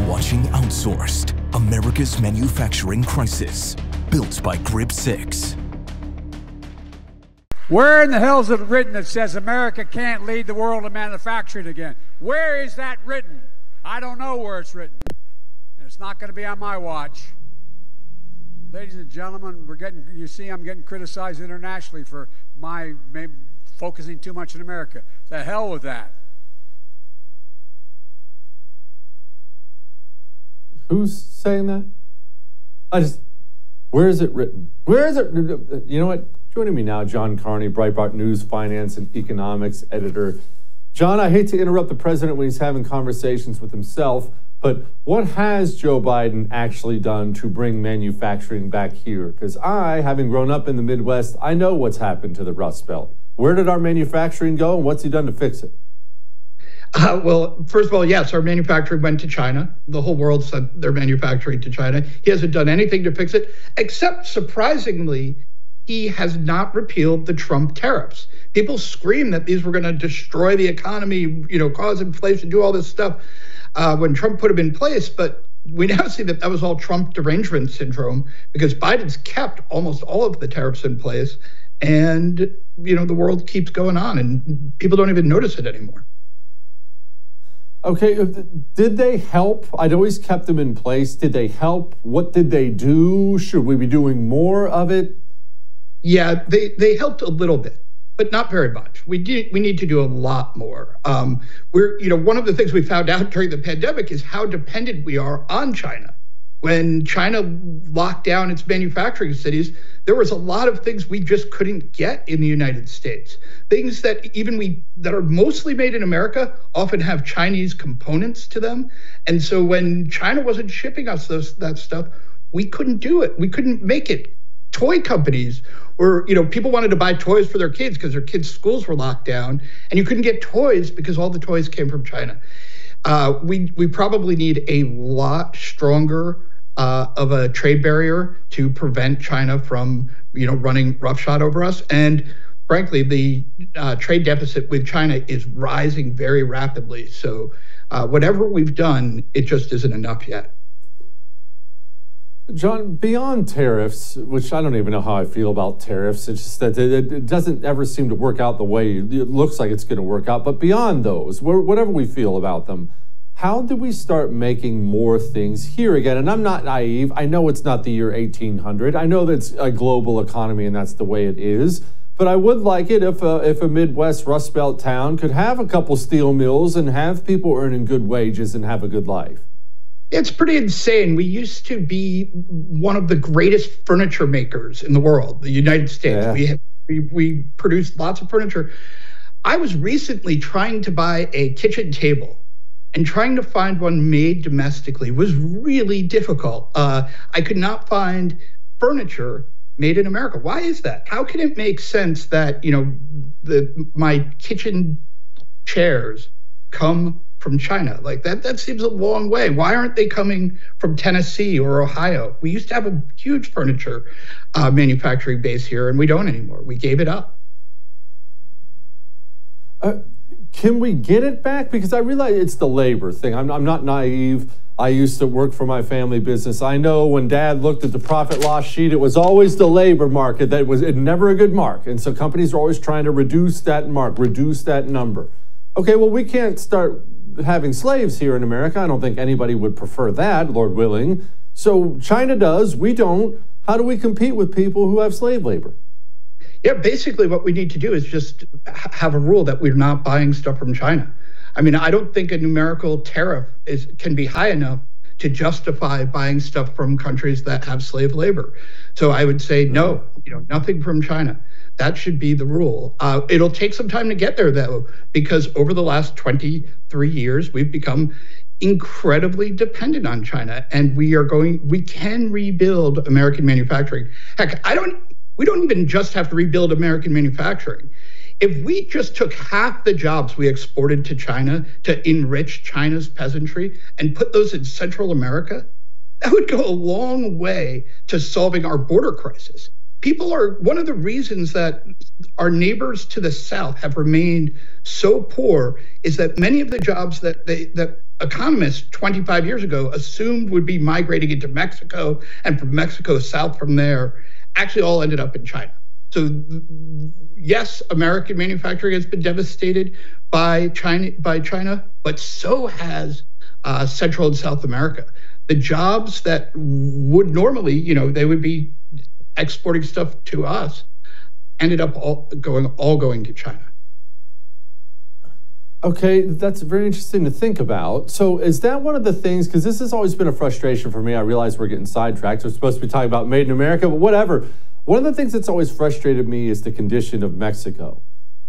watching Outsourced, America's Manufacturing Crisis, built by Grip 6. Where in the hell is it written that says America can't lead the world in manufacturing again? Where is that written? I don't know where it's written. And it's not going to be on my watch. Ladies and gentlemen, you see I'm getting criticized internationally for my focusing too much in America. The hell with that. Who's saying that? Where is it written? Where is it? You know what? Joining me now, John Carney, Breitbart News, Finance and Economics editor. John, I hate to interrupt the president when he's having conversations with himself, but what has Joe Biden actually done to bring manufacturing back here? Because I, having grown up in the Midwest, I know what's happened to the Rust Belt. Where did our manufacturing go, and what's he done to fix it? Well, first of all, yes, our manufacturing went to China. The whole world sent their manufacturing to China. He hasn't done anything to fix it, except, surprisingly, he has not repealed the Trump tariffs. People scream that these were going to destroy the economy, cause inflation, do all this stuff when Trump put them in place. But we now see that was all Trump derangement syndrome, because Biden's kept almost all of the tariffs in place. And, the world keeps going on and people don't even notice it anymore. Okay, did they help? I'd always kept them in place. Did they help? What did they do? Should we be doing more of it? Yeah, they helped a little bit, but not very much. We need to do a lot more. One of the things we found out during the pandemic is how dependent we are on China. When China locked down its manufacturing cities, there was a lot of things we just couldn't get in the United States. Things that that are mostly made in America often have Chinese components to them. And so when China wasn't shipping us that stuff, we couldn't do it. We couldn't make it. Toy companies or, people wanted to buy toys for their kids because their kids' schools were locked down, and you couldn't get toys because all the toys came from China. We probably need a lot stronger of a trade barrier to prevent China from, running roughshod over us. And frankly, the trade deficit with China is rising very rapidly. So whatever we've done, it just isn't enough yet. John, beyond tariffs, which I don't even know how I feel about tariffs, it's just that it doesn't ever seem to work out the way it looks like it's going to work out. But beyond those, whatever we feel about them, how do we start making more things here again? And I'm not naive. I know it's not the year 1800. I know that it's a global economy and that's the way it is. But I would like it if a Midwest Rust Belt town could have a couple steel mills and have people earning good wages and have a good life. It's pretty insane. We used to be one of the greatest furniture makers in the world, the United States. Yeah. We produced lots of furniture. I was recently trying to buy a kitchen table, and trying to find one made domestically was really difficult. I could not find furniture made in America. Why is that? How can it make sense that, my kitchen chairs come from China? Like that seems a long way. Why aren't they coming from Tennessee or Ohio? We used to have a huge furniture manufacturing base here, and we don't anymore. We gave it up. Can we get it back? Because I realize it's the labor thing. I'm not naive. I used to work for my family business. I know when Dad looked at the profit loss sheet, it was always the labor market that was never a good mark. And so companies are always trying to reduce that mark, reduce that number. Okay, well, we can't start having slaves here in America. I don't think anybody would prefer that, Lord willing. So China does, we don't. How do we compete with people who have slave labor? Yeah, basically what we need to do is just have a rule that we're not buying stuff from China. I mean, I don't think a numerical tariff can be high enough to justify buying stuff from countries that have slave labor. So I would say no, nothing from China. That should be the rule. It'll take some time to get there, though, because over the last 23 years, we've become incredibly dependent on China, and we can rebuild American manufacturing. Heck, we don't even just have to rebuild American manufacturing. If we just took half the jobs we exported to China to enrich China's peasantry and put those in Central America, that would go a long way to solving our border crisis. One of the reasons that our neighbors to the south have remained so poor is that many of the jobs that economists 25 years ago assumed would be migrating into Mexico, and from Mexico south from there, actually all ended up in China. So yes, American manufacturing has been devastated by China, but so has Central and South America. The jobs that would normally, they would be exporting stuff to us, ended up all going to China. Okay, that's very interesting to think about. So is that one of the things, because this has always been a frustration for me. I realize we're getting sidetracked. We're supposed to be talking about Made in America, but whatever. One of the things that's always frustrated me is the condition of Mexico.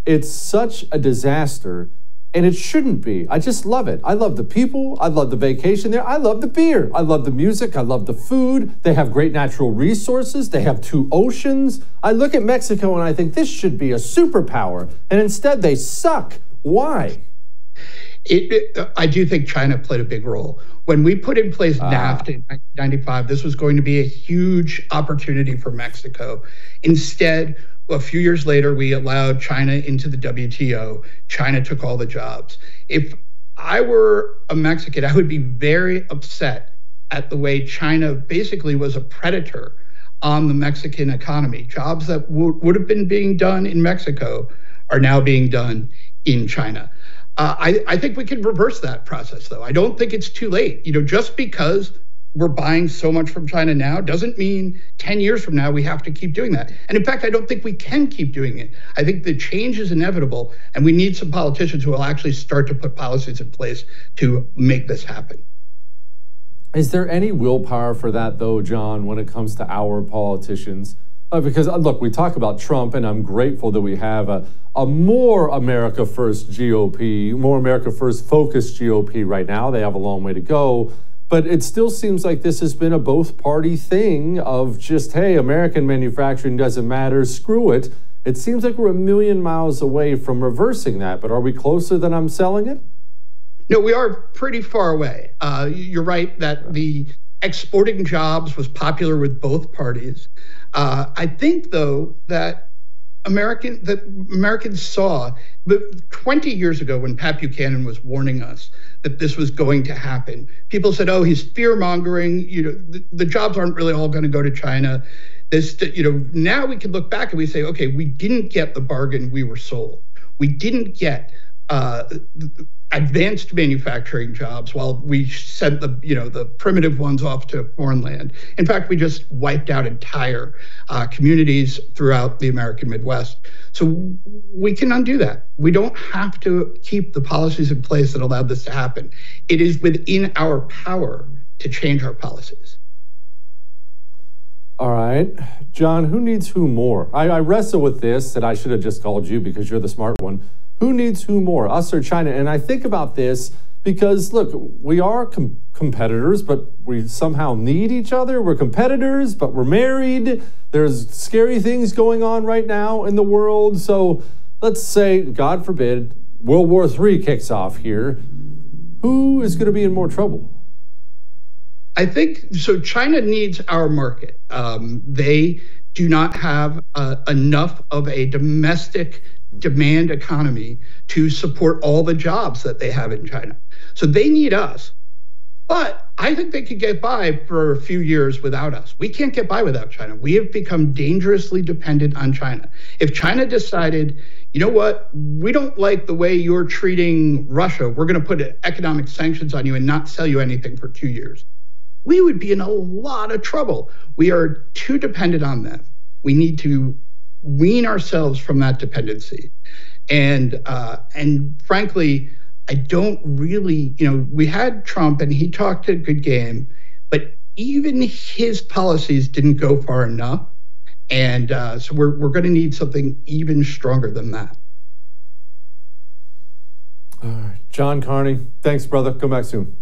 It's such a disaster, and it shouldn't be. I just love it. I love the people. I love the vacation there. I love the beer. I love the music. I love the food. They have great natural resources. They have 2 oceans. I look at Mexico and I think this should be a superpower, and instead they suck. Why? I do think China played a big role. When we put in place NAFTA in 1995, this was going to be a huge opportunity for Mexico. Instead, a few years later, we allowed China into the WTO. China took all the jobs. If I were a Mexican, I would be very upset at the way China basically was a predator on the Mexican economy. Jobs that would have been being done in Mexico are now being done in China. I think we can reverse that process, though. I don't think it's too late. Just because we're buying so much from China now doesn't mean 10 years from now we have to keep doing that. And in fact, I don't think we can keep doing it. I think the change is inevitable, and we need some politicians who will actually start to put policies in place to make this happen. Is there any willpower for that, though, John, when it comes to our politicians? Because, look, we talk about Trump, and I'm grateful that we have a more America First GOP, more America First focused GOP right now. They have a long way to go. But it still seems like this has been a both-party thing of just, hey, American manufacturing doesn't matter, screw it. It seems like we're a million miles away from reversing that. But are we closer than I'm selling it? No, we are pretty far away. You're right that the exporting jobs was popular with both parties. I think, though, that Americans saw 20 years ago when Pat Buchanan was warning us that this was going to happen. People said, "Oh, he's fear-mongering. The jobs aren't really all going to go to China." Now we can look back and we say, "Okay, we didn't get the bargain we were sold. We didn't get advanced manufacturing jobs while we sent the primitive ones off to foreign land. In fact, we just wiped out entire communities throughout the American Midwest. So we can undo that. We don't have to keep the policies in place that allowed this to happen. It is within our power to change our policies. All right. John, who needs who more? I wrestle with this, that I should have just called you because you're the smart one. Who needs who more, us or China? And I think about this because, look, we are competitors, but we somehow need each other. We're competitors, but we're married. There's scary things going on right now in the world. So let's say, God forbid, World War III kicks off here. Who is going to be in more trouble? I think so. China needs our market. They do not have enough of a domestic demand economy to support all the jobs that they have in China. So they need us. But I think they could get by for a few years without us. We can't get by without China. We have become dangerously dependent on China. If China decided, you know what, we don't like the way you're treating Russia, we're going to put economic sanctions on you and not sell you anything for 2 years, we would be in a lot of trouble. We are too dependent on them. We need to wean ourselves from that dependency. And frankly, I don't really, we had Trump and he talked a good game, but even his policies didn't go far enough. And so we're going to need something even stronger than that. All right. John Carney, thanks, brother. Come back soon.